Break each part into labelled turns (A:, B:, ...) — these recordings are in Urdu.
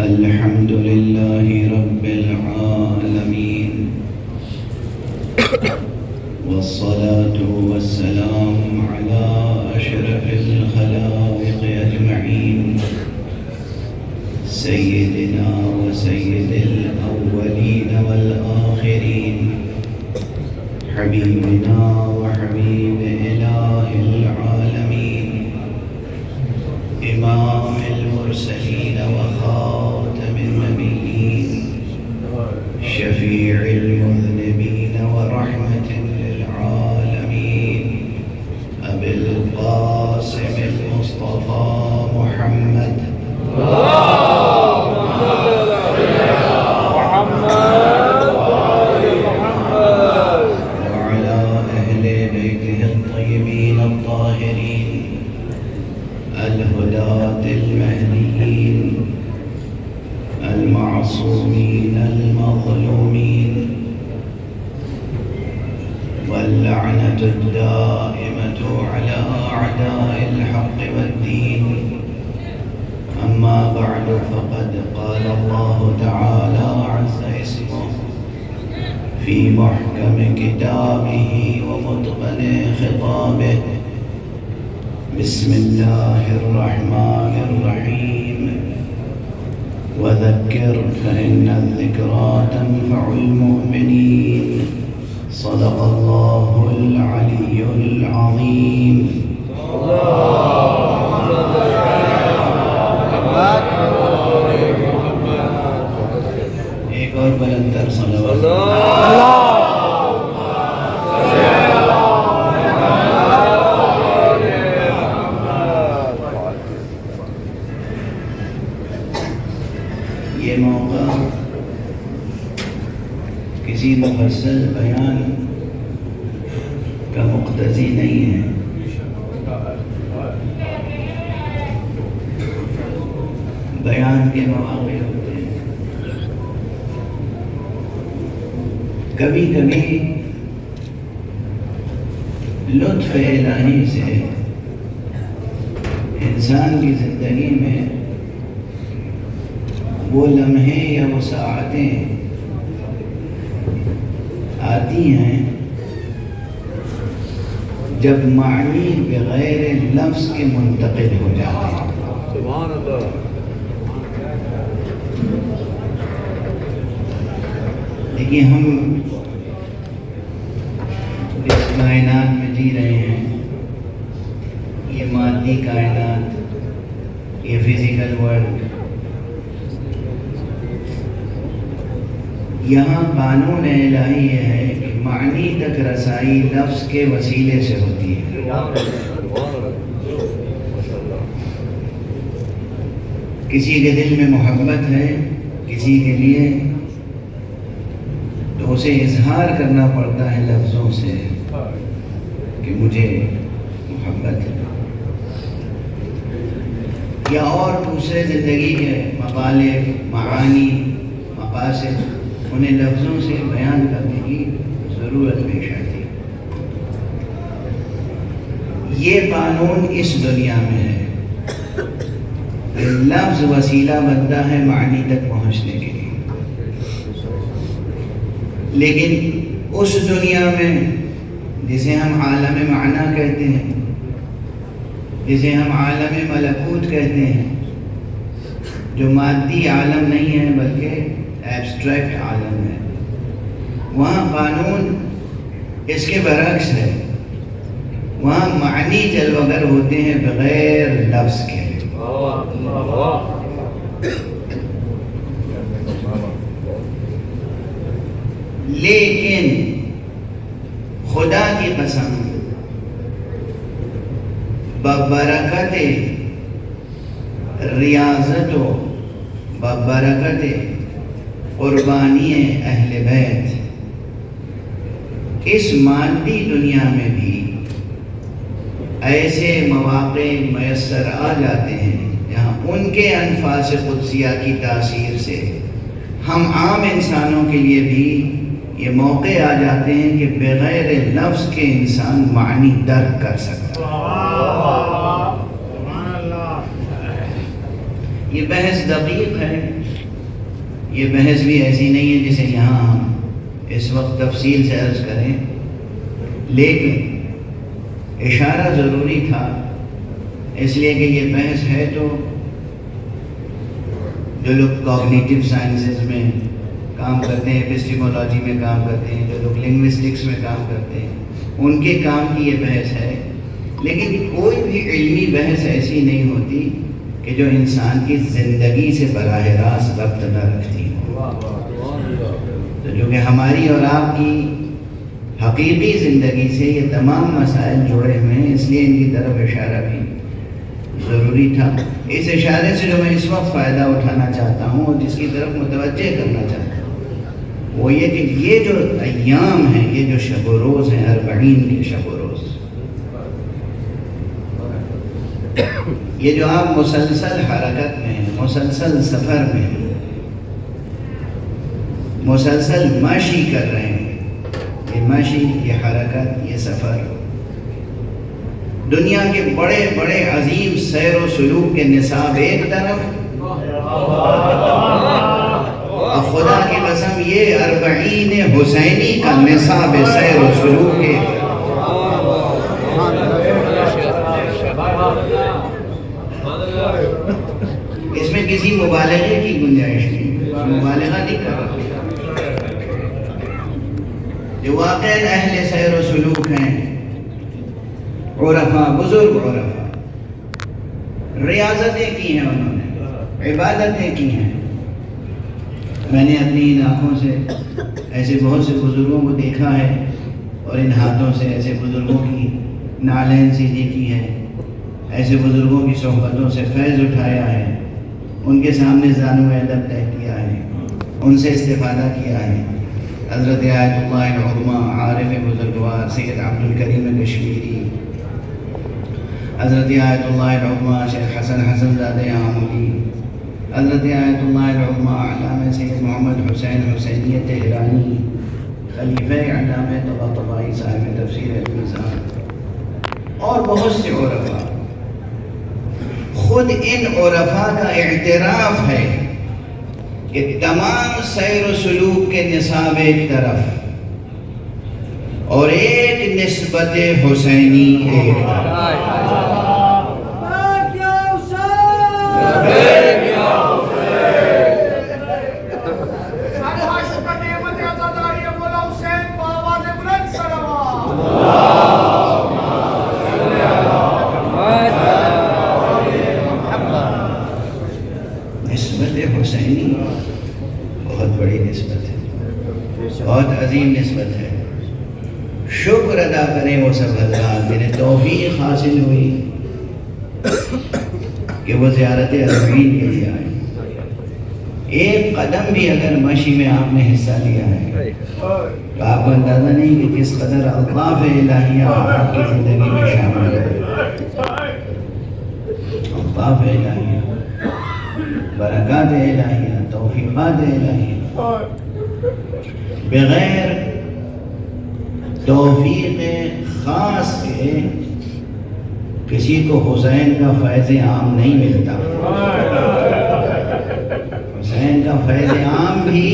A: الحمد لله رب العالمين والصلاة والسلام على أشرف الخلائق أجمعين سيدنا وسيد الأولين والآخرين حبيبنا وحبيب إله العالمين إمام المرسلين وخاتم النبيين شفيع المذنبين ورحمة للعالمين أبي القاسم المصطفى محمد وعلى أهل بيته الطيبين الطاهرين الهداة المهديين المعصومين المظلومين واللعنة الدائمة على أعداء الحق والدين. أما بعد فقد قال الله تعالى عز اسمه في محكم كتابه ومتقن خطابه بسم الله الرحمن الرحيم وذكر فإن الذكرى تنفع المؤمنين صدق الله العلي العظيم. ایک اور بلندر صلوات یہ موقع کسی مفصل بیان کا مقتضی نہیں ہے. بیان کے مواقع ہوتے ہیں. کبھی کبھی لطف الہی سے انسان کی زندگی میں وہ لمحے یا وہ ساعتیں آتی ہیں جب معنی بغیر لفظ کے منتقل ہو جاتے ہیں.
B: سبحان اللہ.
A: دیکھیے ہم اس کائنات میں جی رہے ہیں. یہ مادی کائنات، یہ فزیکل ورلڈ، یہاں قانون الہی یہ ہے کہ معنی تک رسائی لفظ کے وسیلے سے ہوتی ہے. کسی کے دل میں محبت ہے کسی کے لیے، تو اسے اظہار کرنا پڑتا ہے لفظوں سے کہ مجھے محبت ہے. یا اور دوسرے زندگی کے مطالب، معانی، مقاصد، انہیں لفظوں سے بیان کرنے کی ضرورت پیش آتی ہے. یہ قانون اس دنیا میں ہے کہ لفظ وسیلہ بنتا ہے معنی تک پہنچنے کے لیے. لیکن اس دنیا میں جسے ہم عالم معنی کہتے ہیں، جسے ہم عالم ملکوت کہتے ہیں، جو مادی عالم نہیں ہے بلکہ ایبسٹریکٹ عالم ہے، وہاں قانون اس کے برعکس ہے. وہاں معنی جلوگر ہوتے ہیں بغیر لفظ کے. لیکن خدا کی قسم ببرکت ریاضت و ببرکت قربانی اہل بیت اس مادی دنیا میں بھی ایسے مواقع میسر آ جاتے ہیں جہاں ان کے انفاس قدسیہ کی تاثیر سے ہم عام انسانوں کے لیے بھی یہ موقع آ جاتے ہیں کہ بغیر لفظ کے انسان معنی درک کر سکتا ہے. یہ بحث دقیق ہے، یہ بحث بھی ایسی نہیں ہے جسے یہاں ہم اس وقت تفصیل سے عرض کریں، لیکن اشارہ ضروری تھا، اس لیے کہ یہ بحث ہے تو جو لوگ کوگنیٹیو سائنسز میں کام کرتے ہیں، ایپسٹیمولوجی میں کام کرتے ہیں، جو لوگ لنگوسٹکس میں کام کرتے ہیں، ان کے کام کی یہ بحث ہے، لیکن کوئی بھی علمی بحث ایسی نہیں ہوتی کہ جو انسان کی زندگی سے براہ راست ربط نہ رکھتی ہو۔ تو جو کہ ہماری اور آپ کی حقیقی زندگی سے یہ تمام مسائل جڑے ہوئے ہیں، اس لیے ان کی طرف اشارہ بھی ضروری تھا۔ اس اشارے سے جو میں اس وقت فائدہ اٹھانا چاہتا ہوں اور جس کی طرف متوجہ کرنا چاہتا ہوں وہ یہ کہ یہ جو ایام ہیں، یہ جو شب و روز ہیں، 40 کے شب و روز، یہ جو آپ مسلسل حرکت میں ہیں، مسلسل سفر میں ہیں، مسلسل ماشی کر رہے ہیں، یہ ماشی، یہ حرکت، یہ سفر دنیا کے بڑے بڑے عظیم سیر و سلوک کے نصاب ایک طرف، اور خدا کی قسم یہ 40 حسینی کا نصاب سیر و سلوک کے اس میں کسی مبالغے کی گنجائش نہیں، مبالغہ نہیں کر رہا، جو واقعاً اہل سیر و سلوک ہیں، عرفاء، بزرگ عرفاء، ریاضتیں کی ہیں، انہوں نے عبادتیں کی ہیں۔ میں نے اپنی ان آنکھوں سے ایسے بہت سے بزرگوں کو دیکھا ہے، اور ان ہاتھوں سے ایسے بزرگوں کی نالین سیدھی کی ہے، ایسے بزرگوں کی صحبتوں سے فیض اٹھایا ہے، ان کے سامنے زانو ادب طے کیا ہے، ان سے استفادہ کیا ہے۔ حضرت آیت اللہ العظمیٰ عارف بزرگوار سید عبد الکریم کشمیری، حضرت آیت اللہ العظمیٰ شیخ حسن زادہ عاملی، حضرت آیت اللہ العظمیٰ علامہ سید محمد حسین حسینی تہرانی، خلیفہ علامہ طباطبائی صاحب تفسیر المیزان، اور بہت سے عرفاء۔ خود ان عرفاء کا اعتراف ہے کہ تمام سیر و سلوک کے نصاب ایک طرف اور ایک نسبت حسینی ایک طرف۔ نسبت حسینی بہت بڑی نسبت ہے، بہت عظیم نسبت ہے۔ شکر ادا کریں وہ سب حضرات جنہیں توفیق حاصل ہوئی کہ وہ زیارت 40 کے لیے آئے۔ ایک قدم بھی اگر مشی میں آپ نے حصہ لیا ہے تو آپ کو اندازہ نہیں کہ کس قدر الطاف الہیہ آپ کی زندگی میں شامل ہے۔ الطاف الہیہ، برکات الہیہ، توفیقات الہیہ، بغیر توفیق خاص کے کسی کو حسین کا فیض عام نہیں ملتا۔ حسین کا فیض عام بھی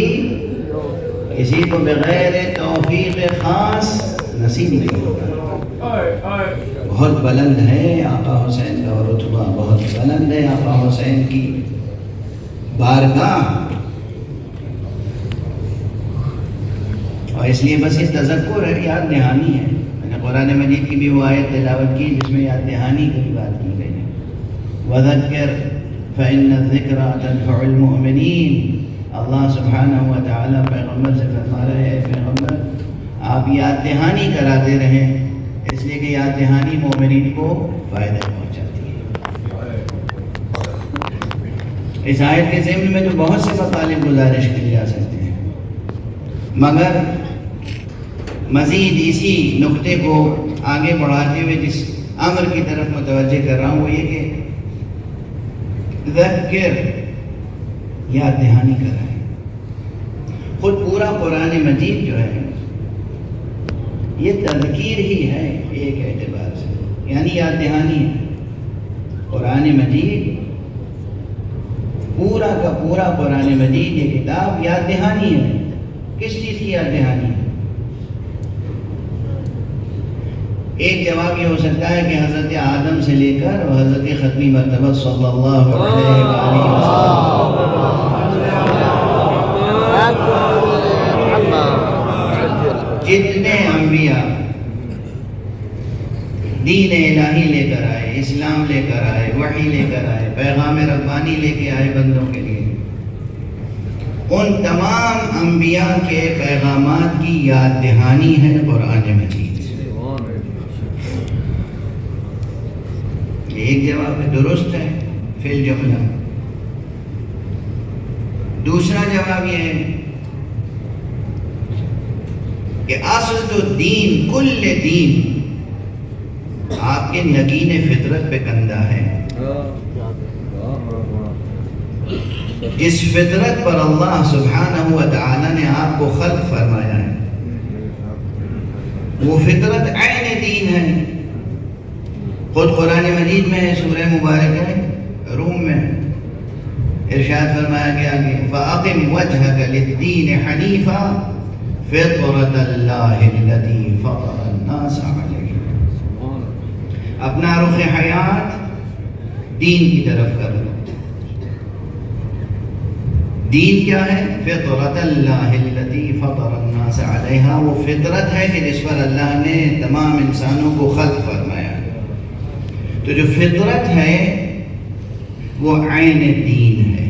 A: کسی کو بغیر توفیق خاص نصیب نہیں ہوتا۔ بہت بلند ہے آقا حسین کا رتبہ، بہت بلند ہے آقا حسین کی بارگاہ، اور اس لیے بس یہ تذکر ہے، یاد دہانی ہے۔ میں نے قرآن مجید کی بھی وہ آیت تلاوت کی جس میں یاد دہانی کی بات کی گئی ہے، وَذَكِّرْ فَإِنَّ الذِّكْرَىٰ تَنفَعُ الْمُؤْمِنِينَ۔ اللہ سبحانہ و تعالیٰ پیغمبر سے فرما رہے ہیں، پیغمبر آپ یاد دہانی کراتے رہیں، اس لیے کہ یاد دہانی مومنین کو فائدہ پہنچاتی ہے۔ اس آیت کے ضمن میں تو بہت سے مطالب گزارش کی جا سکتے ہیں، مگر مزید اسی نقطے کو آگے بڑھاتے ہوئے جس امر کی طرف متوجہ کر رہا ہوں وہ یہ کہ ذکر، یاد دہانی کر رہے ہیں۔ خود پورا قرآن مجید جو ہے یہ تذکیر ہی ہے ایک اعتبار سے، یعنی یاد دہانی ہے۔ قرآن مجید پورا کا پورا قرآن مجید یہ کتاب یاد دہانی ہے. کس چیز کی یاد دہانی ہے؟ ایک جواب یہ ہو سکتا ہے کہ حضرت آدم سے لے کر اور حضرت ختمی مرتبہ صلی اللہ علیہ وسلم جتنے انبیاء دین الہی لے کر آئے، اسلام لے کر آئے، وحی لے کر آئے، پیغام ربانی لے کے آئے بندوں کے لیے، ان تمام انبیاء کے پیغامات کی یاد دہانی ہے قرآن مجید. ایک جواب درست ہے فی الجملہ. دوسرا جواب یہ ہے کہ اصل تو دین، کل دین آپ کے یقین فطرت پہ کندہ ہے. جس فطرت پر اللہ سبحانہ و تعالی نے آپ کو خلق فرمایا ہے، وہ فطرت عین دین ہے. خود قرآن مجید میں ہے، سورہ مبارک ہے روم میں ارشاد فرمایا گیا کہ فَأَقِمْ وَجْهَكَ لِلدِّينِ حَنِيفًا فِطْرَةَ اللَّهِ الَّتِي فَطَرَ النَّاسَ عَلَيْهَا. اپنا رخ حیات دین کی طرف کر لو. دین کیا ہے؟ فطرۃ اللہ التی فطر الناس علیہا، وہ فطرت ہے کہ جس پر اللہ نے تمام انسانوں کو خلق فرمایا. تو جو فطرت ہے وہ عین دین ہے،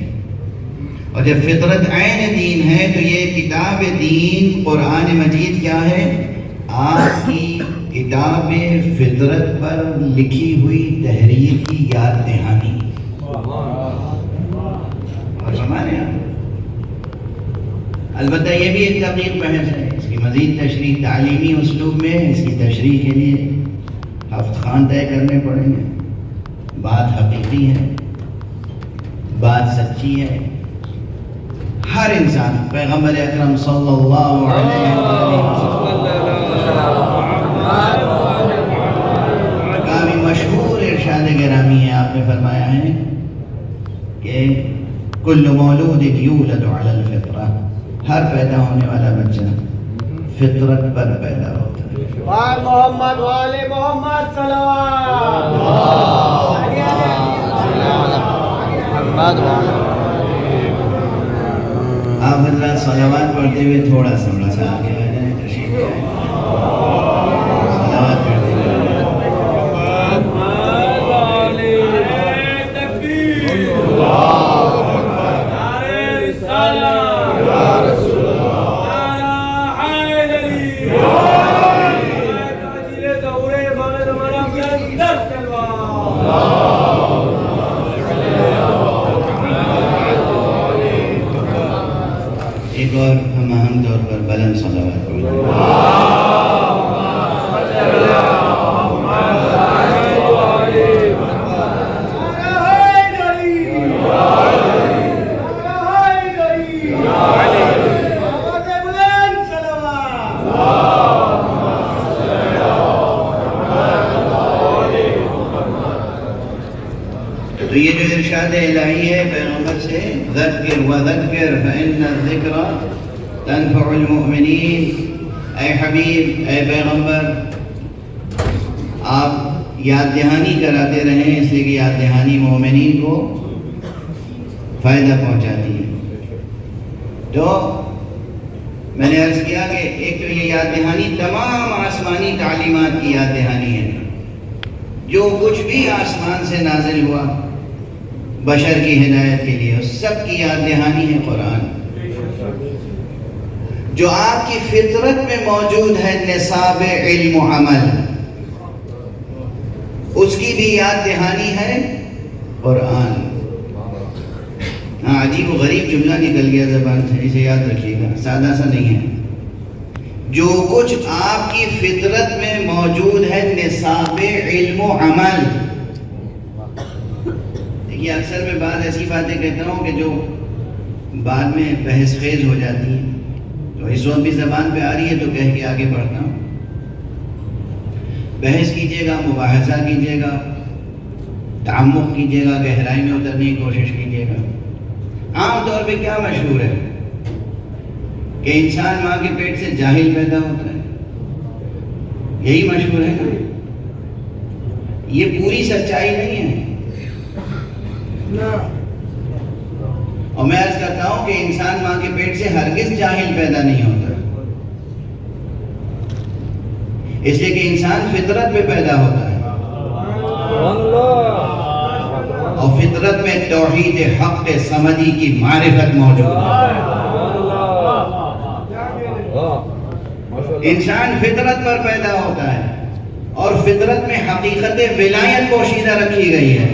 A: اور جب فطرت عین دین ہے تو یہ کتاب دین قرآن مجید کیا ہے؟ آپ کی کتاب فطرت پر لکھی ہوئی تحریر کی یاد دہانی. اور ہمارے یہاں البتہ یہ بھی ایک دقیق بحث ہے، اس کی مزید تشریح تعلیمی اسلوب میں اس کی تشریح کے لیے ہفت خوان طے کرنے پڑیں گے. بات حقیقی ہے، بات سچی ہے. ہر انسان پیغمبر اکرم صلی اللہ علیہ وسلم کافی مشہور ارشاد گرامی ہے. آپ نے فرمایا ہے کہ کل مولود یولد علی الفطرہ، ہر پیدا ہونے والا بچہ فطرت پر پیدا ہوتا ہے.
B: محمد والے محمد صلوات.
A: آپ حضرات صلوات پڑھتے ہوئے تھوڑا سا آگے آ جائیں، تشریف لے آئیں. صلوات پڑھتے ہوئے ایک اور ہم اہم طور پر بلند صلوات پڑھیں. تو یہ جو ارشاد الہی ہے پیغمبر سے، ذکر وذکر فإن الذکر تنفع المؤمنین، اے حبیب، اے پیغمبر آپ یاد دہانی کراتے رہیں، اس لیے کہ یاد دہانی مومنین کو فائدہ پہنچاتی ہے. تو میں نے عرض کیا کہ ایک تو یہ یاد دہانی تمام آسمانی تعلیمات کی یاد دہانی ہے. جو کچھ بھی آسمان سے نازل ہوا بشر کی ہدایت کے لیے، اس سب کی یاد دہانی ہے قرآن. جو آپ کی فطرت میں موجود ہے نصاب علم و عمل، اس کی بھی یاد دہانی ہے قرآن. ہاں، عجیب و غریب جملہ نکل گیا زبان سے، اسے یاد رکھیے گا، سادہ سا نہیں ہے. جو کچھ آپ کی فطرت میں موجود ہے نصاب علم و عمل. دیکھیے اکثر میں بعض ایسی باتیں کہتا ہوں کہ جو بعد میں بحث خیز ہو جاتی ہیں، تو اس وقت بھی زبان پہ آ رہی ہے تو کہہ کے آگے بڑھتا ہوں. بحث کیجیے گا، مباحثہ کیجیے گا، تعمق کیجیے گا، گہرائی میں اترنے کی کوشش کیجیے گا. عام طور پہ کیا مشہور ہے کہ انسان ماں کے پیٹ سے جاہل پیدا ہوتا ہے، یہی مشہور ہے نا؟ یہ پوری سچائی نہیں ہے۔ اور میں عرض کرتا ہوں کہ انسان ماں کے پیٹ سے ہرگز جاہل پیدا نہیں ہوتا، اس لیے کہ انسان فطرت پہ پیدا ہوتا ہے، اور فطرت میں توحید حق صمدی کی معرفت موجود ہے۔ انسان فطرت پر پیدا ہوتا ہے اور فطرت میں حقیقت ولایت پوشیدہ رکھی گئی ہے۔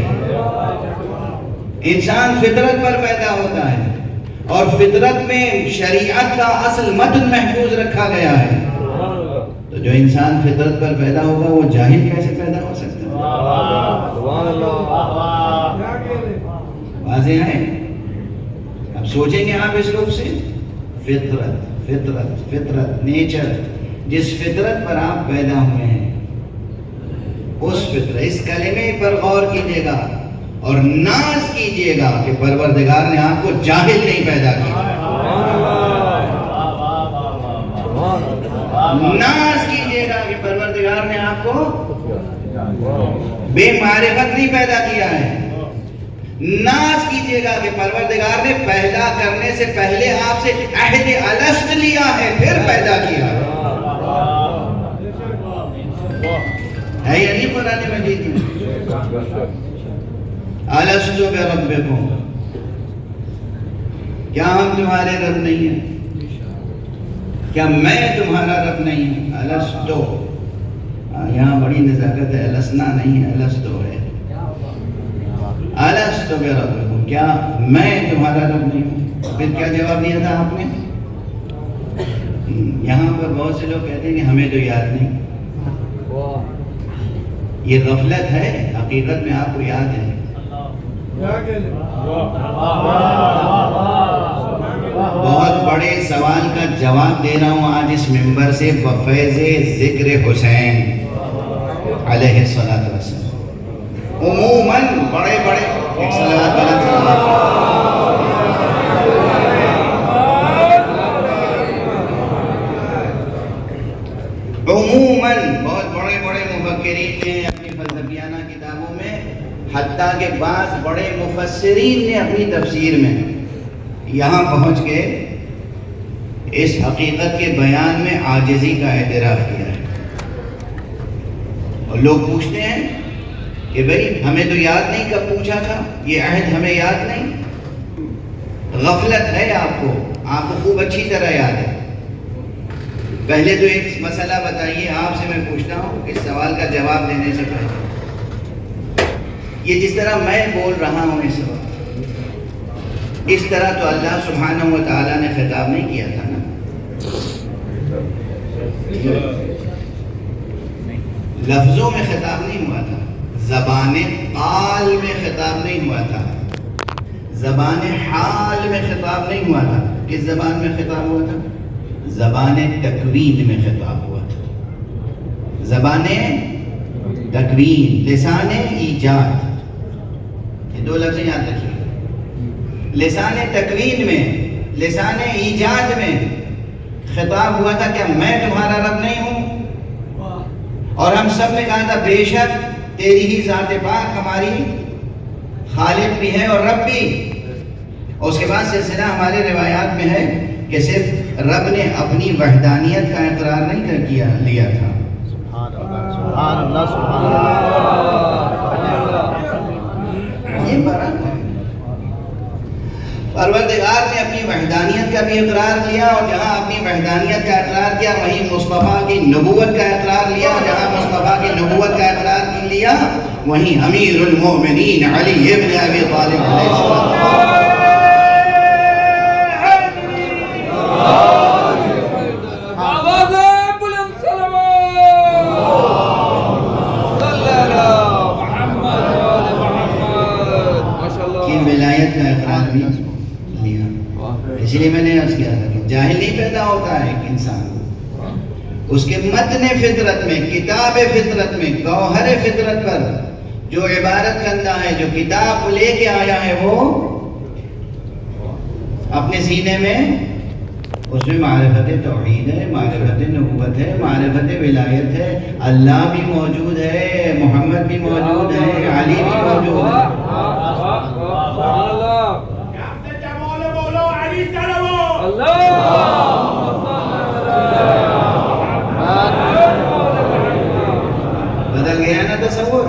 A: انسان فطرت پر پیدا ہوتا ہے اور فطرت میں شریعت کا اصل متن محفوظ رکھا گیا ہے، تو جو انسان فطرت پر پیدا ہوگا وہ جاہل کیسے پیدا ہو سکتا ہے؟ واضح ہے؟ اب سوچیں گے آپ اس لوگ سے، فطرت فطرت فطرت نیچر، جس فطرت پر آپ پیدا ہوئے ہیں اس فطرت، اس کلمے پر غور کیجیے گا اور ناز کیجیے گا کہ پروردگار نے آپ کو جاہل نہیں پیدا کیا، ناز کیجیے گا کہ پروردگار نے آپ کو بے معرفت نہیں پیدا کیا ہے، ناز کیجیے گا کہ پروردگار نے پیدا کرنے سے پہلے آپ سے عہد الست لیا ہے پھر پیدا کیا ہے یا نہیں؟ قرآن مجید میں الست بربکم، کیا ہم تمہارے رب نہیں ہیں؟ کیا میں تمہارا رب نہیں ہوں؟ الستو، یہاں بڑی نزاکت ہے، السنا نہیں ہے، الستو ہے۔ الست بربکم، کیا میں تمہارا رب نہیں ہوں؟ پھر کیا جواب دیا تھا آپ نے؟ یہاں پر بہت سے لوگ کہتے ہیں کہ ہمیں تو یاد نہیں، یہ غفلت ہے، حقیقت میں آپ کو یاد ہے۔ بہت بڑے سوال کا جواب دے رہا ہوں آج اس منبر سے بفیض ذکر حسین علیہ الصلوۃ والسلام۔ عموماً بڑے بڑے ایک صلوات عموماً بہت بڑے بڑے مفکرین نے اپنی فلسفیانہ کتابوں میں، حتیٰ کہ بعض بڑے مفسرین نے اپنی تفسیر میں یہاں پہنچ کے اس حقیقت کے بیان میں عاجزی کا اعتراف کیا ہے، اور لوگ پوچھتے ہیں کہ بھئی ہمیں تو یاد نہیں کب پوچھا تھا، یہ عہد ہمیں یاد نہیں۔ غفلت ہے آپ کو خوب اچھی طرح یاد ہے۔ پہلے تو ایک مسئلہ بتائیے، آپ سے میں پوچھتا ہوں اس سوال کا جواب دینے سے پہلے، یہ جس طرح میں بول رہا ہوں اس وقت، اس طرح تو اللہ سبحانہ و تعالیٰ نے خطاب نہیں کیا تھا نا؟ لفظوں میں خطاب نہیں ہوا تھا، زبان قال میں خطاب نہیں ہوا تھا، زبان حال میں خطاب نہیں ہوا تھا۔ کس زبان میں خطاب ہوا تھا؟ زبان تکوین میں خطاب ہوا تھا، زبان تکوین، لسان ایجاد، یہ دو لفظ یاد رکھیے۔ لسان تکوین میں، لسان ایجاد میں خطاب ہوا تھا کہ میں تمہارا رب نہیں ہوں، اور ہم سب نے کہا تھا بے شک تیری ہی ذات پاک ہماری خالق بھی ہے اور رب بھی۔ اور اس کے بعد سلسلہ ہمارے روایات میں ہے کہ صرف رب نے اپنی وحدانیت کا اقرار نہیں لیا تھا، سبحان اللہ سبحان اللہ، یہ برحق ہے۔ پروردگار نے اپنی وحدانیت کا بھی اقرار لیا، اور جہاں اپنی وحدانیت کا اقرار کیا وہیں مصطفیٰ کی نبوت کا اقرار لیا، جہاں مصطفیٰ کی نبوت کا اقرار لیا وہیں امیر المومنین علی ابن ابی طالب علیہ السلام۔ ولایت کا اقرار بھی لیا، اسی لیے میں نے عرض کیا تھا کہ جاہل نہیں پیدا ہوتا ہے ایک انسان، اس کے متن فطرت میں، کتاب فطرت میں، گوہر فطرت پر جو عبارت کرتا ہے، جو کتاب لے کے آیا ہے، وہ اپنے سینے میں اس میں معرفت توحید ہے، معرفت نبوت ہے، معرفت ولایت ہے، اللہ بھی موجود ہے، محمد بھی موجود ہے، علی بھی موجود ہے۔ بدل گیا نا تصور،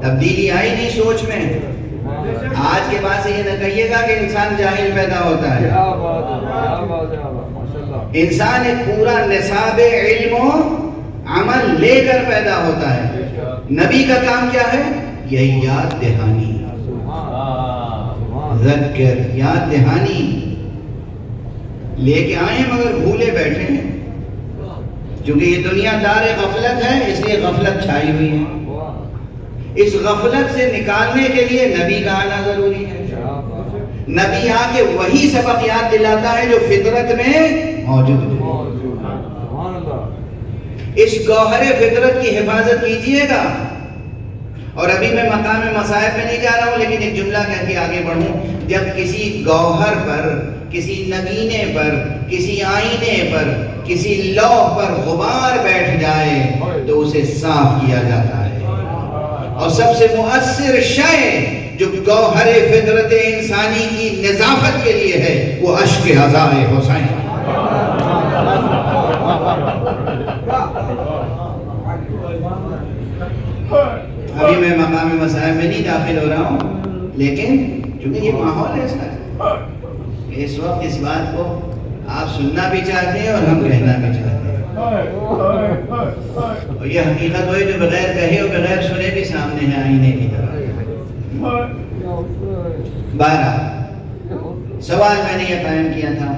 A: تبدیلی آئی نہیں سوچ میں۔ آج کے بعد سے یہ نہ کہیے گا کہ انسان جاہل پیدا ہوتا ہے، انسان ایک پورا نصاب علم و عمل لے کر پیدا ہوتا ہے۔ نبی کا کام کیا ہے؟ یہی یاد دہانی، ذکر، یاد دہانی لے کے آئے مگر بھولے بیٹھے ہیں، کیونکہ یہ دنیا دار غفلت ہے، اس لیے غفلت چھائی ہوئی ہے۔ اس غفلت سے نکالنے کے لیے نبی کا آنا ضروری ہے۔ نبی آ کے وہی سبق یاد دلاتا ہے جو فطرت میں موجود ہے۔ اس گوہر فطرت کی حفاظت کیجئے گا۔ اور ابھی میں مقام مصائب میں نہیں جا رہا ہوں، لیکن ایک جملہ کہہ کے آگے بڑھوں۔ جب کسی گوہر پر، کسی نگینے پر، کسی آئینے پر، کسی لوح پر غبار بیٹھ جائے تو اسے صاف کیا جاتا ہے، اور سب سے مؤثر شے جو گوہر فطرت انسانی کی نظافت کے لیے ہے وہ اشک عزاء حسین۔ ابھی میں مقام مصائب میں نہیں داخل ہو رہا ہوں، لیکن چونکہ یہ ماحول ایسا ہے، اس وقت اس بات کو آپ سننا بھی چاہتے ہیں اور ہم کہنا بھی چاہتے ہیں، اور یہ حقیقت ہوئی جو بغیر کہے اور بغیر سنے بھی سامنے ہے آئینے کی طرح۔ 12 سوال میں نے یہ قائم کیا تھا،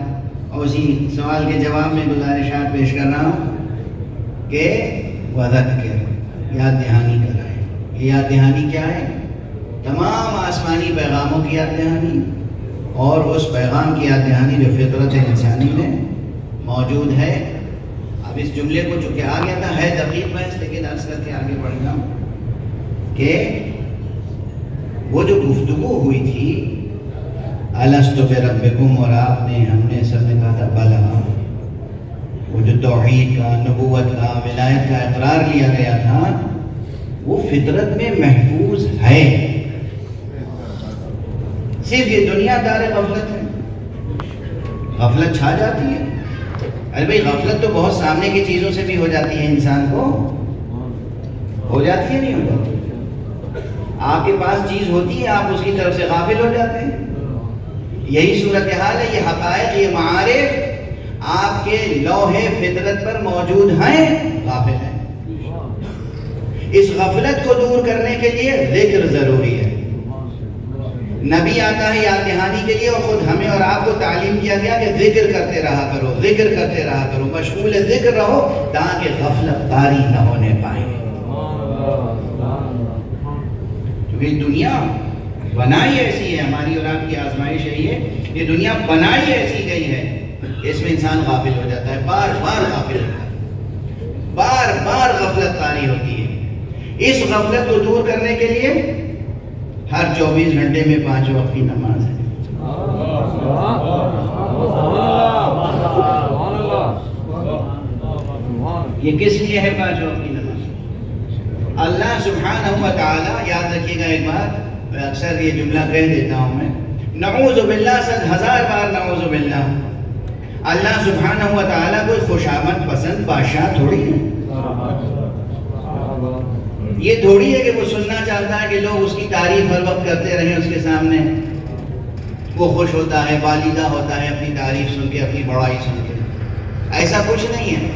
A: اور اسی سوال کے جواب میں گزارشات پیش کر رہا ہوں کہ وذکر، یاد دہانی کرائے۔ یہ یاد دہانی کیا ہے؟ تمام آسمانی پیغاموں کی یاد دہانی، اور اس پیغام کی یاد دہانی جو فطرت انسانی میں موجود ہے۔ اب اس جملے کو چونکہ آ گیا تھا، ہے دقیق بحث، لیکن عرض کر کے آگے بڑھ گیا کہ وہ جو گفتگو ہوئی تھی الست بربکم، اور آپ نے، ہم نے سب نے کہا تھا بلا، وہ جو توحید کا، نبوت کا، ولایت کا اقرار لیا گیا تھا وہ فطرت میں محفوظ ہے، صرف یہ دنیا دار غفلت ہے، غفلت چھا جاتی ہے۔ ارے بھائی غفلت تو بہت سامنے کی چیزوں سے بھی ہو جاتی ہے، انسان کو ہو جاتی ہے، نہیں ہو جاتی؟ آپ کے پاس چیز ہوتی ہے، آپ اس کی طرف سے غافل ہو جاتے ہیں، یہی صورتحال ہے۔ یہ حقائق، یہ معارف آپ کے لوح فطرت پر موجود ہیں، غافل ہیں۔ اس غفلت کو دور کرنے کے لیے ذکر ضروری ہے۔ نبی آتا ہے یاد دہانی کے لیے، اور خود ہمیں اور آپ کو تعلیم کیا گیا کہ ذکر کرتے رہا کرو، ذکر کرتے رہا کرو، مشغول ذکر رہو تاکہ غفلت طاری نہ ہونے پائے۔ کیونکہ دنیا بنائی ایسی ہے، ہماری اور آپ کی آزمائش ہے یہ دنیا بنائی ایسی گئی ہے، اس میں انسان غافل ہو جاتا ہے، بار بار غافل ہوتا ہے، بار بار غفلت طاری ہوتی ہے۔ اس غفلت کو دور کرنے کے لیے ہر 24 گھنٹے میں 5 وقت کی نماز ہے۔ یہ کس لیے ہے 5 وقت کی نماز؟ اللہ سبحانہ و تعالی، یاد رکھیے گا ایک بات، میں اکثر یہ جملہ کہہ دیتا ہوں، میں نعوذ باللہ 100,000 بار نعوذ باللہ، اللہ سبحانہ و تعالی کوئی خوشامد پسند بادشاہ تھوڑی ہے۔ یہ تھوڑی ہے کہ وہ سننا چاہتا ہے کہ لوگ اس کی تعریف ہر وقت کرتے رہیں اس کے سامنے، وہ خوش ہوتا ہے، والدہ ہوتا ہے اپنی تعریف سن کے، اپنی بڑائی سن کے، ایسا کچھ نہیں ہے۔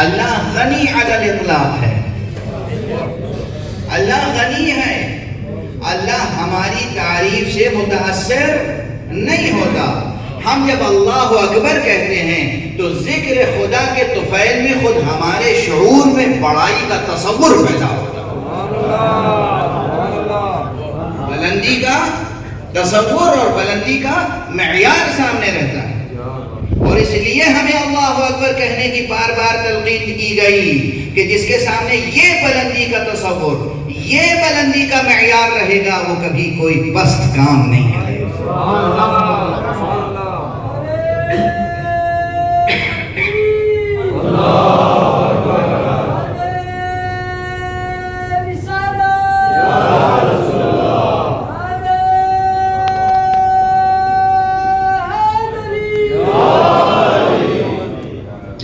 A: اللہ غنی علی الاطلاق ہے، اللہ غنی ہے، اللہ ہماری تعریف سے متاثر نہیں ہوتا۔ ہم جب اللہ اکبر کہتے ہیں تو ذکر خدا کے طفیل میں خود ہمارے شعور میں بڑائی کا تصور پیدا ہوتا ہے، بلندی کا تصور اور بلندی کا معیار سامنے رہتا ہے، اور اس لیے ہمیں اللہ اکبر کہنے کی بار بار تلقین کی گئی کہ جس کے سامنے یہ بلندی کا تصور، یہ بلندی کا معیار رہے گا، وہ کبھی کوئی پست کام نہیں کرے گا۔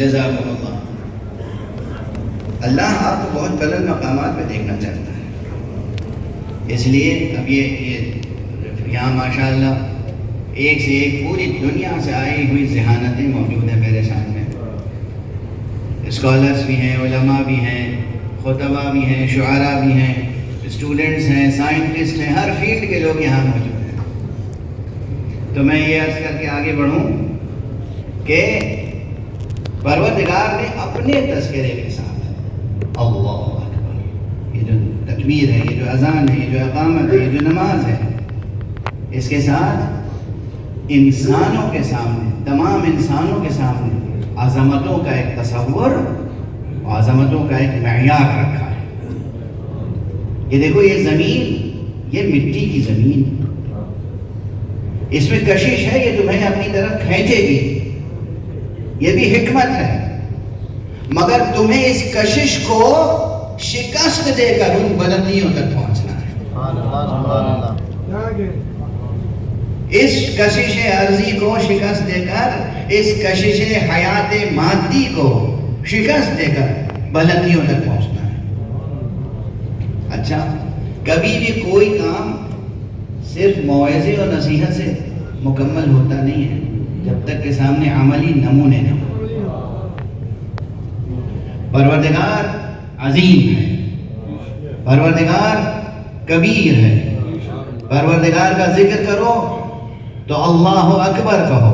A: جزاکم اللہ. اللہ آپ کو بہت بلند مقامات پہ دیکھنا چاہتا ہے، اس لیے اب یہ یہاں ماشاءاللہ ایک سے ایک پوری دنیا سے آئی ہوئی ذہانتیں موجود ہیں میرے سامنے. اسکالرس بھی ہیں، علماء بھی ہیں، خطبہ بھی ہیں، شعراء بھی ہیں، اسٹوڈنٹس ہیں، سائنٹسٹ ہیں، ہر فیلڈ کے لوگ یہاں موجود ہیں. تو میں یہ عرض کر کے آگے بڑھوں کہ پروردگار نے اپنے تذکرے کے ساتھ اللہ اکبر، یہ جو تکبیر ہے، یہ جو اذان ہے، یہ جو اقامت ہے، یہ جو نماز ہے، اس کے ساتھ انسانوں کے سامنے، تمام انسانوں کے سامنے عظمتوں کا ایک تصور، عظمتوں کا ایک معیار رکھا ہے. یہ دیکھو، یہ زمین، یہ مٹی کی زمین، اس میں کشش ہے، یہ تمہیں اپنی طرف کھینچے گی، یہ بھی حکمت ہے، مگر تمہیں اس کشش کو شکست دے کر ان بلندیوں تک پہنچنا ہے. اس کشش عرضی کو شکست دے کر، اس کشش حیات مادی کو شکست دے کر بلندیوں تک پہنچنا ہے. اچھا، کبھی بھی کوئی کام صرف موعظے اور نصیحت سے مکمل ہوتا نہیں ہے جب تک کہ سامنے عملی نمونے نہ ہو. پروردگار عظیم ہے، پروردگار کبیر ہے. پروردگار کا ذکر کرو تو اللہ اکبر کہو،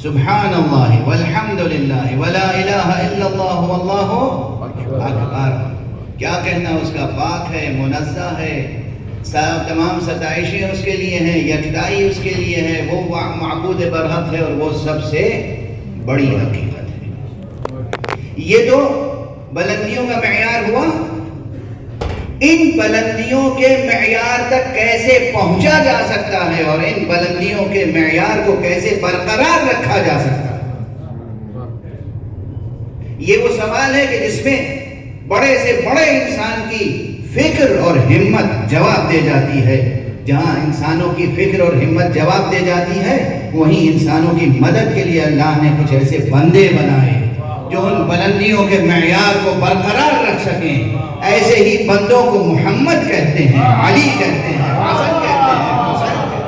A: سبحان اللہ والحمد للہ ولا الہ الا اللہ واللہ اکبر. کیا کہنا اس کا، پاک ہے، منزہ ہے، تمام ستائشیں اس کے لیے ہیں، یکتائی اس کے لیے ہے، وہ معبود برحق ہے اور وہ سب سے بڑی حقیقت ہے. یہ تو بلندیوں کا معیار ہوا. ان بلندیوں کے معیار تک کیسے پہنچا جا سکتا ہے اور ان بلندیوں کے معیار کو کیسے برقرار رکھا جا سکتا ہے، یہ وہ سوال ہے کہ جس میں بڑے سے بڑے انسان کی فکر اور ہمت جواب دے جاتی ہے. جہاں انسانوں کی فکر اور ہمت جواب دے جاتی ہے، وہیں انسانوں کی مدد کے لیے اللہ نے کچھ ایسے بندے بنائے جو ان بلندیوں کے معیار کو برقرار رکھ سکیں. ایسے ہی بندوں کو محمد کہتے ہیں، علی کہتے ہیں، حسن کہتے ہیں، حسین کہتے ہیں.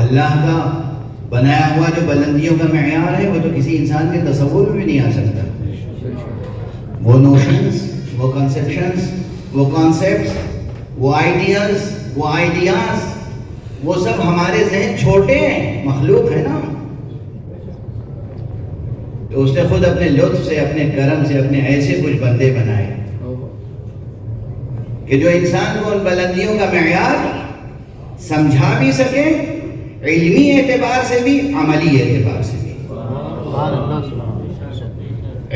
A: اللہ کا بنایا ہوا جو بلندیوں کا معیار ہے وہ تو کسی انسان کے تصور میں بھی نہیں آ سکتا. وہ نوشنز، وہ کنسیپشنز، وہ کانسیپٹس، وہ آئیڈیاز، وہ آئیڈیاز، وہ سب ہمارے ذہن چھوٹے ہیں، مخلوق ہے نا. تو اس نے خود اپنے لطف سے، اپنے کرم سے اپنے ایسے کچھ بندے بنائے کہ جو انسان کو ان بلندیوں کا معیار سمجھا بھی سکے، علمی اعتبار سے بھی، عملی اعتبار سے بھی،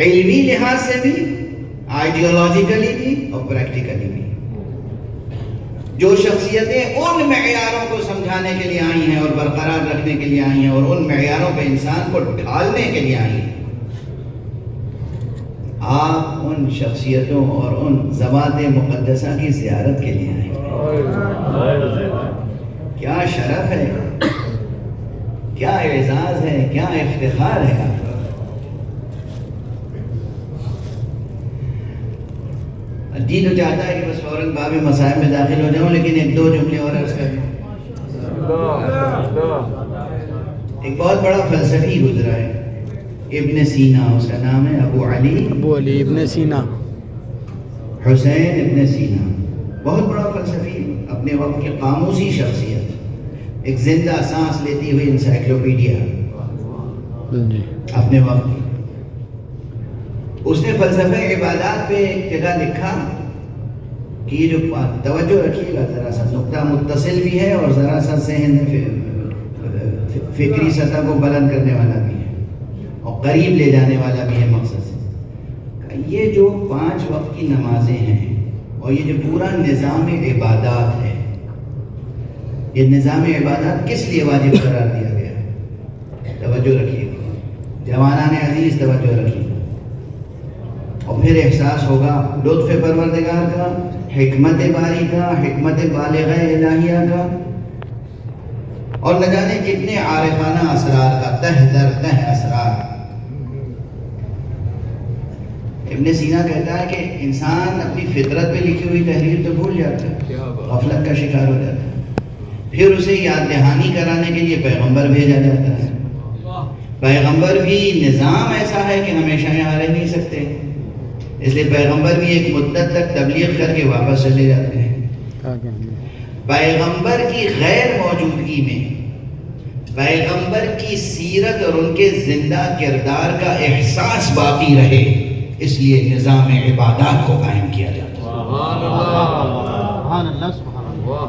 A: علمی لحاظ سے بھی، آئیڈیالوجیکلی بھی اور پریکٹیکلی بھی. جو شخصیتیں ان معیاروں کو سمجھانے کے لیے آئی ہیں اور برقرار رکھنے کے لیے آئی ہیں اور ان معیاروں پہ انسان کو ڈھالنے کے لیے آئی ہیں، آپ ان شخصیتوں اور ان ذوات مقدسہ کی زیارت کے لیے آئیں. کیا شرف ہے، کیا اعزاز ہے، کیا افتخار ہے. جی تو چاہتا ہے کہ بس فوراً باب مسائل میں داخل ہو جاؤں، لیکن ایک دو جملے اور عرض کر دوں. ایک بہت بڑا فلسفی گزرا ہے، ابن سینا، اس کا نام ہے ابو علی ابن سینا، حسین ابن سینا. بہت بڑا فلسفی، اپنے وقت کی قاموسی شخصیت، ایک زندہ سانس لیتی ہوئی انسائکلوپیڈیا اپنے وقت کی. اس نے فلسفہ عبادات پہ ایک جگہ لکھا کہ یہ جو توجہ رکھیے گا، ذرا سا نقطہ متصل بھی ہے اور ذرا سا ذہن فکری سطح کو بلند کرنے والا بھی ہے اور قریب لے جانے والا بھی ہے مقصد سے. یہ جو 5 وقت کی نمازیں ہیں، اور یہ جو پورا نظام عبادات ہے، یہ نظام عبادات کس لیے واجب قرار دیا گیا ہے؟ توجہ رکھیے جوانان عزیز، توجہ رکھیے، اور پھر احساس ہوگا لطف پروردگار کا، حکمت باری کا، حکمت بالغہ الہیہ کا، اور نہ جانے کتنے عارفانہ اسرار کا، تہ در تہ اسرار۔ ابن سینا کہتا ہے کہ انسان اپنی فطرت پہ لکھی ہوئی تحریر تو بھول جاتا ہے، غفلت کا شکار ہو جاتا ہے، پھر اسے یاد دہانی کرانے کے لیے پیغمبر بھیجا جاتا ہے۔ پیغمبر بھی نظام ایسا ہے کہ ہمیشہ یہاں رہ نہیں سکتے، اس لیے پیغمبر بھی ایک مدت تک تبلیغ کر کے واپس چلے جاتے ہیں۔ پیغمبر کی غیر موجودگی میں پیغمبر کی سیرت اور ان کے زندہ کردار کا احساس باقی رہے، اس لیے نظام عبادات کو قائم کیا جاتا ہے۔
B: سبحان اللہ، سبحان اللہ۔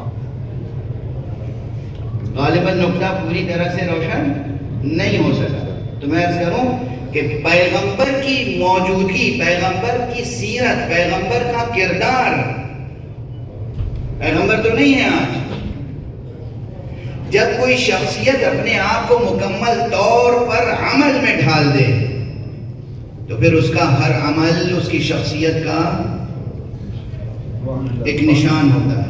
A: غالباً نقطہ پوری طرح سے روشن نہیں ہو سکا، تو میں عرض کروں کہ پیغمبر کی موجودگی، پیغمبر کی سیرت، پیغمبر کا کردار، پیغمبر تو نہیں ہے آج۔ جب کوئی شخصیت اپنے آپ کو مکمل طور پر عمل میں ڈھال دے تو پھر اس کا ہر عمل اس کی شخصیت کا ایک نشان ہوتا ہے،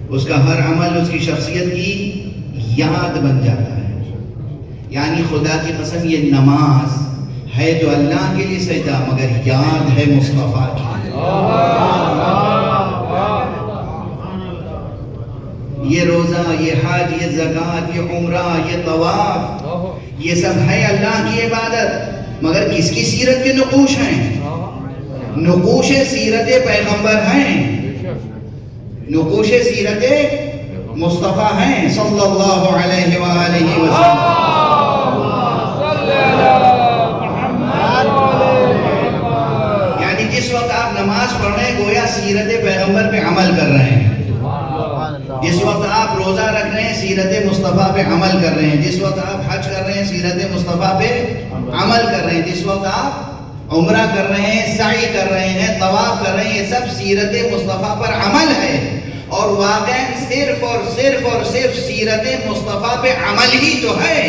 A: اس کا ہر عمل اس کی شخصیت کی یاد بن جاتا ہے۔ یعنی خدا کی قسم یہ نماز ہے تو اللہ کے لیے سجدہ، مگر یاد ہے مصطفیٰ کی۔ یہ روزہ، یہ حج، یہ زکوٰۃ، یہ عمرہ، یہ طواف، یہ سب ہے اللہ کی عبادت، مگر کس کی سیرت کے نقوش ہیں؟ نقوش سیرت پیغمبر ہیں، نقوش سیرت مصطفیٰ ہیں صلی اللہ علیہ وآلہ وسلم۔ یعنی جس وقت آپ نماز پڑھ رہے ہیں گویا سیرت پیغمبر پہ عمل کر رہے ہیں، جس وقت آپ روزہ رکھ رہے ہیں سیرت مصطفیٰ پہ عمل کر رہے ہیں، جس وقت آپ حج کر رہے ہیں سیرت مصطفیٰ پہ عمل کر رہے ہیں، جس وقت آپ عمرہ کر رہے ہیں، سعی کر رہے ہیں، طواف کر رہے ہیں، یہ سب سیرت مصطفیٰ پر عمل ہے۔ اور واقعاً صرف اور صرف اور صرف سیرت مصطفیٰ پہ عمل ہی تو ہے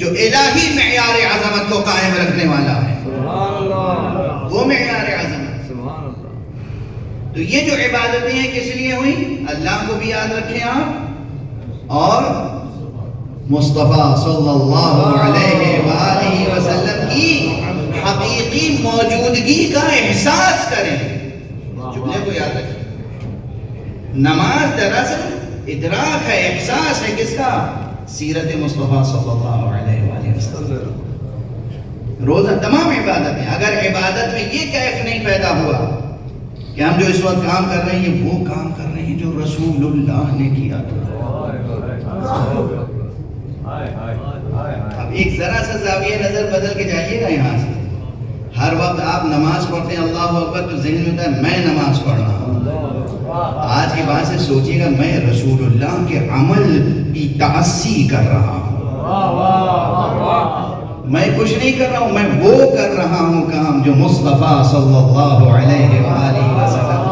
A: جو الہی معیار عظمت کو قائم رکھنے والا ہے۔ سبحان اللہ، وہ معیار عظمت۔ سبحان اللہ۔ تو یہ جو عبادتیں ہیں کس لیے ہوئی؟ اللہ کو بھی یاد رکھیں آپ، اور مصطفیٰ صلی اللہ علیہ وآلہ وسلم کی حقیقی موجودگی کا احساس کریں۔ جملے کو یاد رکھیں، نماز دراصل ادراک ہے، احساس ہے، کس کا؟ سیرت مصطفیٰ صلی اللہ علیہ وآلہ وسلم۔ روزہ، تمام عبادتیں، اگر عبادت میں یہ کیف نہیں پیدا ہوا کہ ہم جو اس وقت کام کر رہے ہیں یہ وہ کام کر رہے ہیں جو رسول اللہ نے کیا تھا۔ اب ایک ذرا سا زاویہ نظر بدل کے جائیے گا یہاں سے، ہر وقت آپ نماز پڑھتے ہیں اللہ اکبر تو ذہن میں ہوتا ہے میں نماز پڑھ رہا ہوں۔ آج کے بعد سے سوچیے گا میں رسول اللہ کے عمل کی تعصی کر رہا ہوں، میں کچھ نہیں کر رہا ہوں، میں وہ کر رہا ہوں کام جو مصطفیٰ صلی اللہ علیہ وآلہ وسلم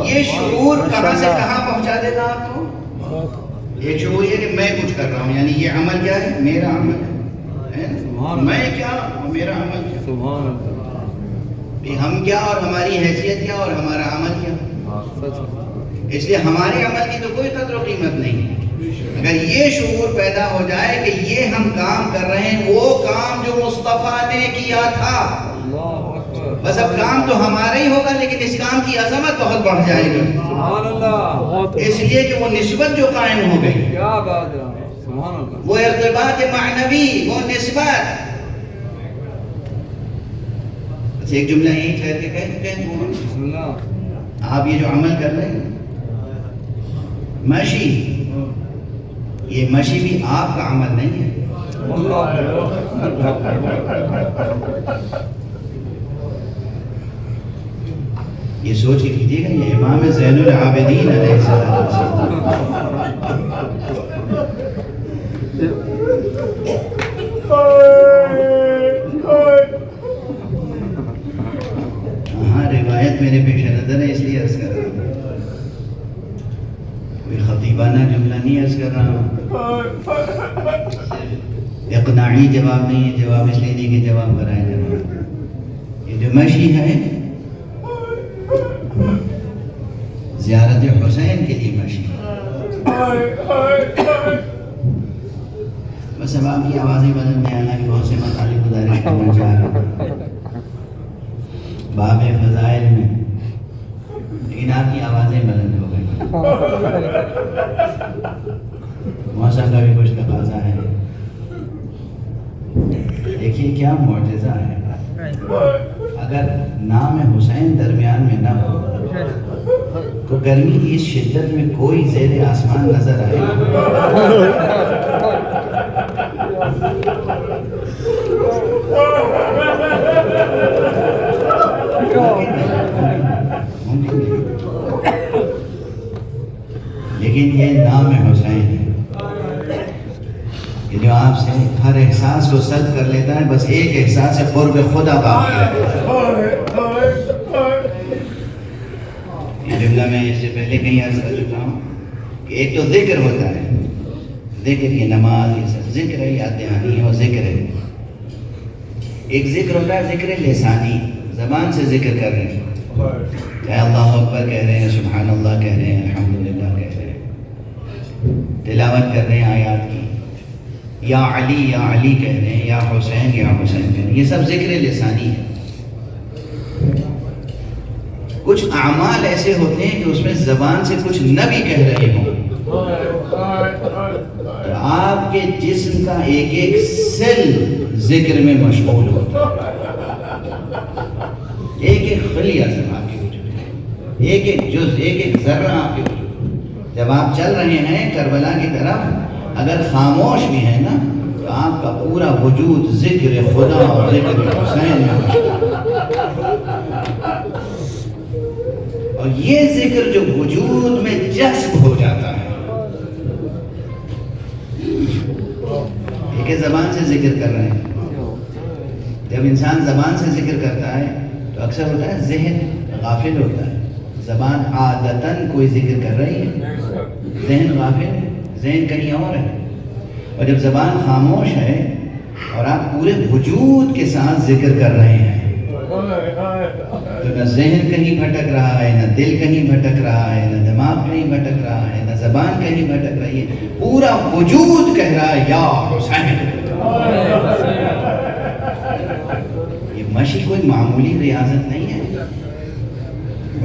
A: یہ شعور کہاں سے کہاں پہنچا دے گا آپ کو؟ ایک شعور یہ کہ میں کچھ کر رہا ہوں، یعنی یہ عمل کیا ہے؟ میرا عمل ہے، میں کیا اور میرا عمل کیا؟ سبحان اللہ۔ ہم کیا اور ہماری حیثیت کیا اور ہمارا عمل کیا؟ اس لیے ہمارے عمل کی تو کوئی قدر و قیمت نہیں ہے۔ اگر یہ شعور پیدا ہو جائے کہ یہ ہم کام کر رہے ہیں وہ کام جو مصطفیٰ نے کیا تھا، بس اب کام تو ہمارا ہی ہوگا لیکن اس کام کی عظمت بہت بڑھ جائے گی۔ سبحان اللہ۔ اس لیے کہ وہ نسبت جو قائم ہو گئی، کیا بات ہے، سبحان اللہ، وہ ارتباط معنوی، وہ نسبت۔ ایک جملہ یہی ٹھہر کے کہہ آپ یہ جو عمل کر رہے ہیں مشی، یہ مشی بھی آپ کا عمل نہیں ہے، یہ سوچ کے کیجیے گا یہ امام زین العابدین علیہ السلام کوئی خطیبانہ جملہ نہیں عرض کر رہا ہوں، اقناعی جواب نہیں ہے، جواب اس لیے نہیں کہ جواب برائے جواب. یہ جو مشی ہے زیارت حسین کے لیے مشی ہے. بس اب آپ کی آوازیں بدلنے آنا کہ بہت سے مطالب گزارش کرنا چاہ رہے ہیں باب فضائل میں، لیکن آپ کی آوازیں بلند ہو گئی. موسم کا بھی کچھ تقاضا ہے. دیکھیے کیا معجزہ ہے. اگر نام حسین درمیان میں نہ ہو تو گرمی کی اس شدت میں کوئی زیر آسمان نظر آئے. لیکن یہ نام حسین ہے کہ جو آپ سے ہر احساس کو سلب کر لیتا ہے، بس ایک احساس قرب خدا باقی ہے. یہ جملہ میں اس سے پہلے کہیں عرض کر چکا ہوں کہ ایک تو ذکر ہوتا ہے، ذکر یہ نماز یہ سب ذکر ہے، یاد دہانی ہے اور ذکر ہے. ایک ذکر ہوتا ہے ذکر لسانی، زبان سے ذکر کر رہے ہیں، چاہے اللہ اکبر کہہ رہے ہیں، سبحان اللہ کہہ رہے ہیں، الحمدللہ کہہ رہے ہیں، تلاوت کر رہے ہیں آیات کی، یا علی کہہ رہے ہیں، یا حسین کہہ رہے ہیں. یہ سب ذکر لسانی ہے. کچھ اعمال ایسے ہوتے ہیں کہ اس میں زبان سے کچھ نہ بھی کہہ رہے ہوں، آپ کے جسم کا ایک ایک سیل ذکر میں مشغول ہوتا ہے. ایک ایک خلیہ سب آپ کے وجود ہے، ایک ایک جز، ایک ایک ذرہ آپ کے وجود. جب آپ چل رہے ہیں کربلا کی طرف، اگر خاموش بھی ہے نا تو آپ کا پورا وجود ذکر خدا اور ذکر حسین میں مشغول. اور یہ ذکر جو وجود میں جذب ہو جاتا ہے، ایک زبان سے ذکر کر رہے ہیں. جب انسان زبان سے ذکر کرتا ہے تو اکثر ہوتا ہے ذہن غافل ہوتا ہے. زبان عادتاً کوئی ذکر کر رہی ہے، ذہن غافل ہے، ذہن کہیں اور ہے. اور جب زبان خاموش ہے اور آپ پورے وجود کے ساتھ ذکر کر رہے ہیں تو نہ ذہن کہیں بھٹک رہا ہے، نہ دل کہیں بھٹک رہا ہے، نہ دماغ کہیں بھٹک رہا ہے، نہ زبان کہیں بھٹک رہی ہے، پورا وجود کہہ رہا ہے یا حسین. یہ مشی کوئی معمولی ریاضت نہیں ہے.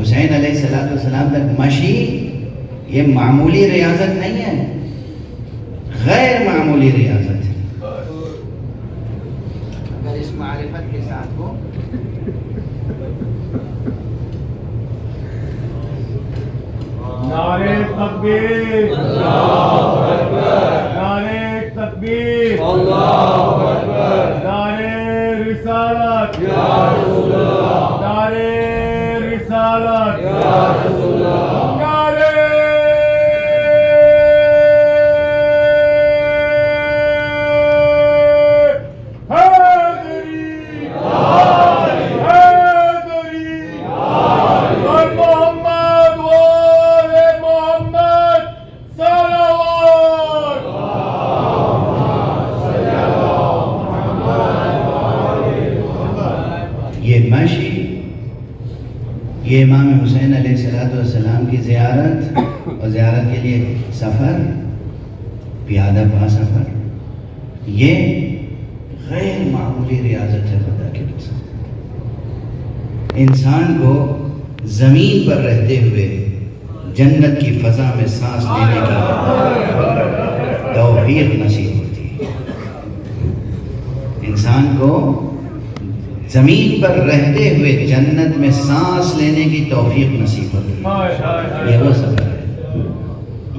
A: حسین علیہ السلام تک مشی یہ معمولی ریاضت نہیں ہے، غیر معمولی ریاضت ہے. اگر اس معرفت کے ساتھ ہو
C: نعرہ تکبیر، اللہ اکبر، نعرہ تکبیر، اللہ اکبر، نعرہ رسالت، یا رسول اللہ، نعرہ رسالت، یا رسول اللہ، نعرہ
A: یہ امام حسین علیہ السلام کی زیارت اور زیارت کے لیے سفر، پیادہ پا سفر، یہ غیر معمولی ریاضت ہے خدا کی قسم. انسان کو زمین پر رہتے ہوئے جنت کی فضا میں سانس لینے کی توفیق نصیب ہوتی ہے. انسان کو زمین پر رہتے ہوئے جنت میں سانس لینے کی توفیق نصیب ہوتی ہے. یہ وہ سفر ہے،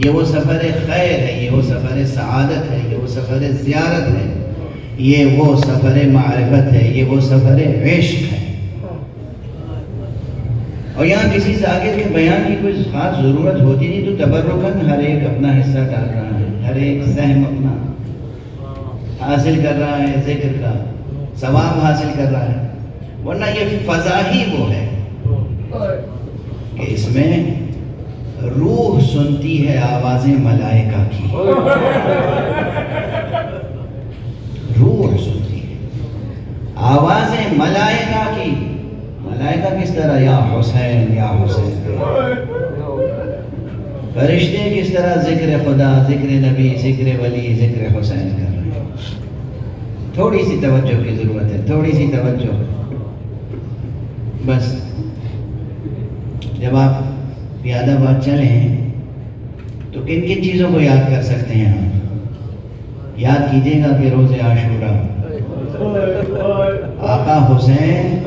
A: یہ وہ سفر خیر ہے، یہ وہ سفر سعادت ہے، یہ وہ سفر زیارت ہے، یہ وہ سفر معرفت ہے، یہ وہ سفر عشق ہے. اور یہاں کسی ذاکر کے بیان کی کوئی خاص ضرورت ہوتی نہیں، تو تبرکاً ہر ایک اپنا حصہ ڈال رہا ہے، ہر ایک سہم اپنا حاصل کر رہا ہے، ذکر کا ثواب حاصل کر رہا ہے. ورنہ یہ فضا ہی وہ ہے کہ اس میں روح سنتی ہے آوازیں ملائکہ کی، روح سنتی ہے آوازیں ملائکہ کی۔ ملائکہ کس طرح یا حسین یا حسین، فرشتے کس طرح ذکر خدا، ذکر نبی، ذکر ولی، ذکر حسین کر رہے ہیں۔ تھوڑی سی توجہ کی ضرورت ہے، تھوڑی سی توجہ بس۔ جب آپ پیادہ باد چلیں تو کن کن چیزوں کو یاد کر سکتے ہیں آپ؟ یاد کیجئے گا کہ روز عاشورہ آقا حسین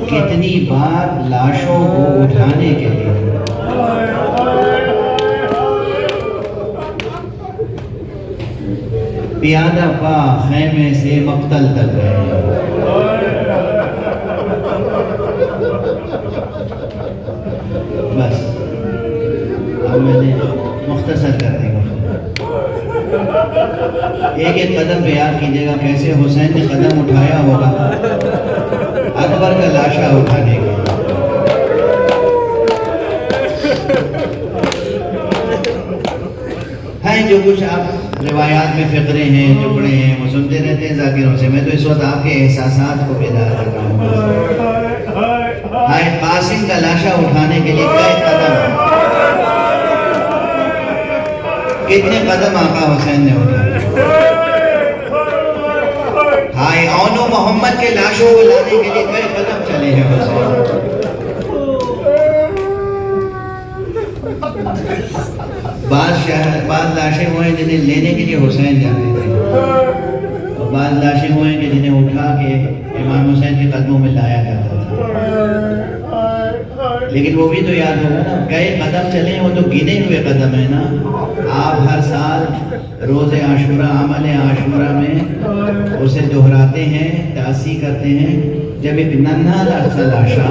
A: کتنی بار لاشوں کو اٹھانے کے لیے پیادہ پا خیمے سے مقتل تک گئے۔ بس اب میں نے مختصر کر دے گا، ایک ایک قدم پہ یاد کیجیے گا کیسے حسین نے قدم اٹھایا ہوگا اکبر کا لاشا اٹھانے کے۔ ہیں جو کچھ آپ روایات میں فقرے ہیں، ٹکڑے ہیں، وہ سنتے رہتے ہیں ذاکروں سے۔ میں تو اس وقت آپ کے احساسات کو بیدار کر رہا ہوں۔ قاسم کا لاشا اٹھانے کے لیے کئی قدم، کتنے قدم آقا حسین نے اٹھائے؟ ہائے اونو محمد کے لاشوں کو لانے کے لیے کئی قدم چلے ہیں حسین۔ بعض لاشیں ہوئے جنہیں لینے کے لیے حسین جاتے تھے، اور بعض لاشیں ہوئے کہ جنہیں اٹھا کے امام حسین کے قدموں میں لایا جاتا تھا۔ لیکن وہ بھی تو یاد ہوگا نا، کئی قدم چلے وہ تو گنے ہوئے قدم ہیں نا۔ آپ ہر سال روز عاشورہ، عمل عاشورہ میں اسے دہراتے ہیں، تأسی کرتے ہیں۔ جب ایک ننھا لاشا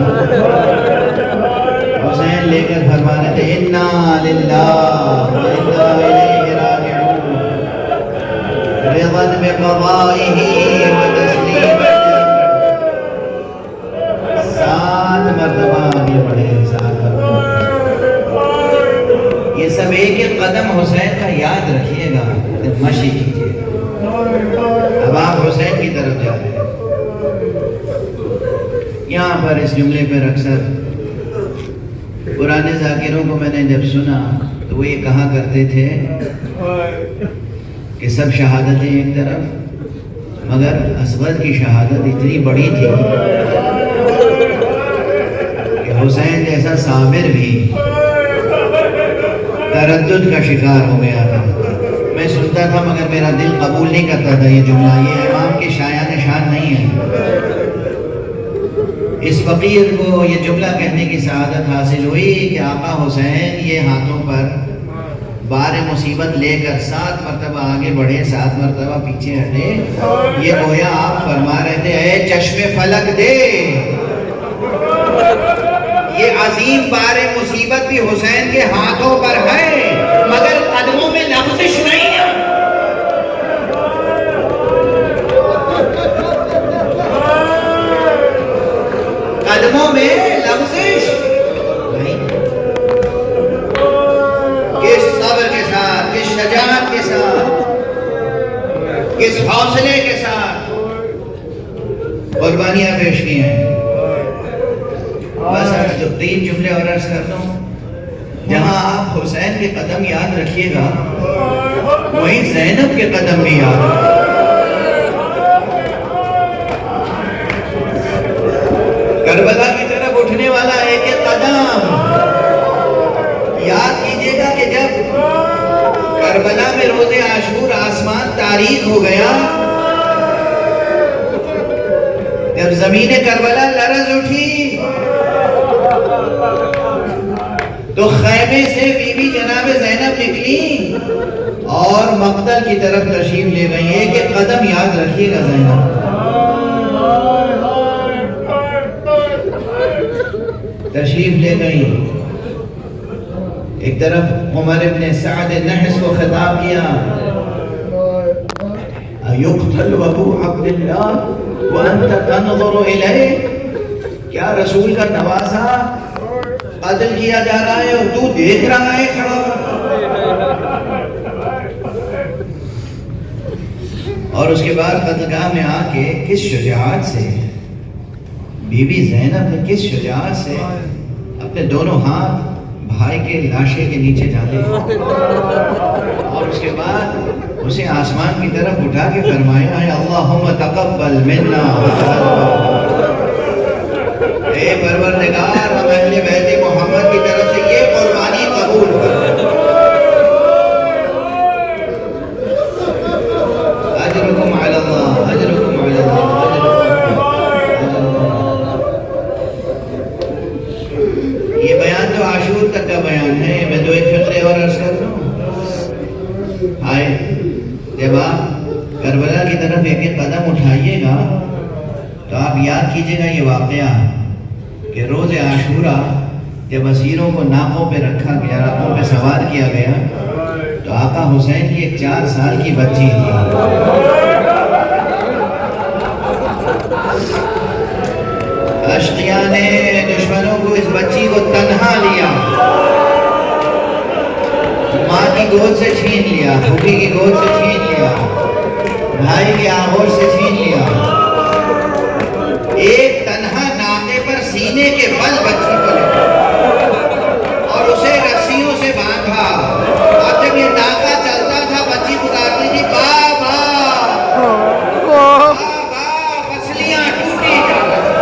A: حسین لے کر فرما رہے تھے انا للہ و انا الیہ راجعون، رضا بقضائہ و تسلیم، 7 مرتبہ آگے بڑھے، 7 مرتبہ۔ یہ سب ایک ایک قدم حسین کا یاد رکھیے گا، مشی کیجیے گا۔ اب آپ حسین کی طرف جا رہے ہیں۔ یہاں پر اس جملے پر اکثر پرانے ذاکروں کو میں نے جب سنا تو وہ یہ کہا کرتے تھے کہ سب شہادتیں ایک طرف، مگر اصغر کی شہادت اتنی بڑی تھی کہ حسین جیسا صابر بھی تردد کا شکار ہو گیا تھا۔ میں سنتا تھا مگر میرا دل قبول نہیں کرتا تھا یہ جملہ، یہ امام کی شایان شان نہیں ہے۔ اس فقیر کو یہ جملہ کہنے کی سعادت حاصل ہوئی کہ آقا حسین یہ ہاتھوں پر بار مصیبت لے کر 7 مرتبہ آگے بڑھے، 7 مرتبہ پیچھے ہٹے۔ یہ گویا آپ فرما رہے تھے اے چشم فلک دے، یہ عظیم بار مصیبت بھی حسین کے ہاتھوں پر ہے مگر قدموں میں لغزش نہیں ہے۔ قدموں میں لغزش نہیں، کس صبر کے ساتھ، کس شجاعت کے ساتھ، کس حوصلے کے ساتھ قربانیاں پیش کی ہیں۔ بس اب تو 3 جملے اور عرض کرتا ہوں۔ جہاں آپ حسین کے قدم یاد رکھیے گا وہیں زینب کے قدم بھی یاد رکھیے گا۔ کربلا کی طرف اٹھنے والا ایک ایک قدم یاد کیجئے گا کہ جب کربلا میں روز عاشور آسمان تاریک ہو گیا، جب زمین کربلا لرز اٹھی تو خیمے سے بی بی جناب زینب نکلی اور مقتل کی طرف تشریف لے گئی۔ ایک ایک قدم یاد رکھیے گا زینب۔ تشریف لے گئی، ایک طرف عمر ابن سعد نحس کو خطاب کیا، اَيُقْتَلُ ابو عبد اللہ وَأَنْتَ تَنْظُرُ إِلَيْهِ، کیا رسول کا نوازا قتل کیا جا رہا ہے اور تو دیکھ رہا ہے کھڑا ہوا۔ اور اس کے بعد قتلگاہ میں آ کے کس شجاعت سے بی بی زینب نے کس شجاعت سے اپنے دونوں ہاتھ بھائی کے لاشے کے نیچے ڈالے اور اس کے بعد اسے آسمان کی طرف اٹھا کے فرمایا ہے اللہم تقبل منا اے پروردگار ہم اہل بیت محمد کی طرف سے یہ قربانی قبول کر۔ اجرکم علی اللہ اجرکم علی اللہ یہ بیان تو عاشور تک کا بیان ہے۔ میں دو ایک فقرے اور عرض کر دوں۔ آئے جب آپ کربلا کی طرف ایک ایک قدم اٹھائیے گا تو آپ یاد کیجئے گا یہ واقعہ کہ روز عاشورہ جب اسیروں کو ناقوں پہ رکھا گیا، ناقوں پہ سوار کیا گیا تو آقا حسین کی ایک 4 سال کی بچی تھی۔ اشقیاء نے دشمنوں کو اس بچی کو تنہا لیا، ماں کی گود سے چھین لیا، پھوپھی کی گود سے چھین لیا، بھائی کے آغوش سے چھین لیا، ایک تنہا ناقے پر سینے کے بل بچی کو لیا اور اسے رسیوں سے باندھا۔ اور جب یہ ناقہ چلتا تھا بچی پکارتی تھی بابا بابا، پسلیاں ٹوٹی جا رہی۔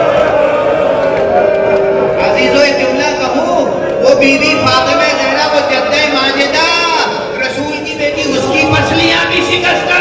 A: عزیزو ایک جملہ کہوں، وہ بی بی فاطمہ زہرا، وہ جدہ ماجدہ، رسول کی بیٹی، اس کی پسلیاں بھی شکست